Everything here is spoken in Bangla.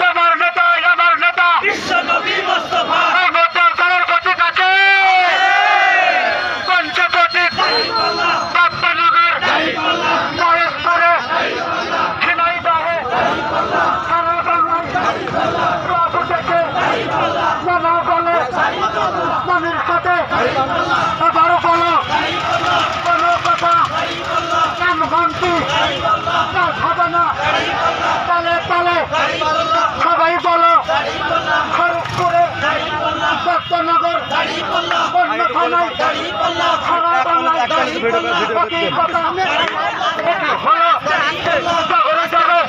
তোমার নেতা আমার নেতা বিশ্বনবী মুস্তাফা নেতার প্রতি কাছে পঞ্চকোটি বাপ্পানগর মহেশপুরে ঝিনাইদহে সারা বাংলায় প্রভু থেকে নানা বলে মনের সাথে এবারও বলো কোনো কথা নামগন্তি কাজ হবে না তালে তালে সবাই বলো খড়গপুরে দত্তনগর অন্য থানায় সারা বাংলায় কথা হলো শহরে যাবে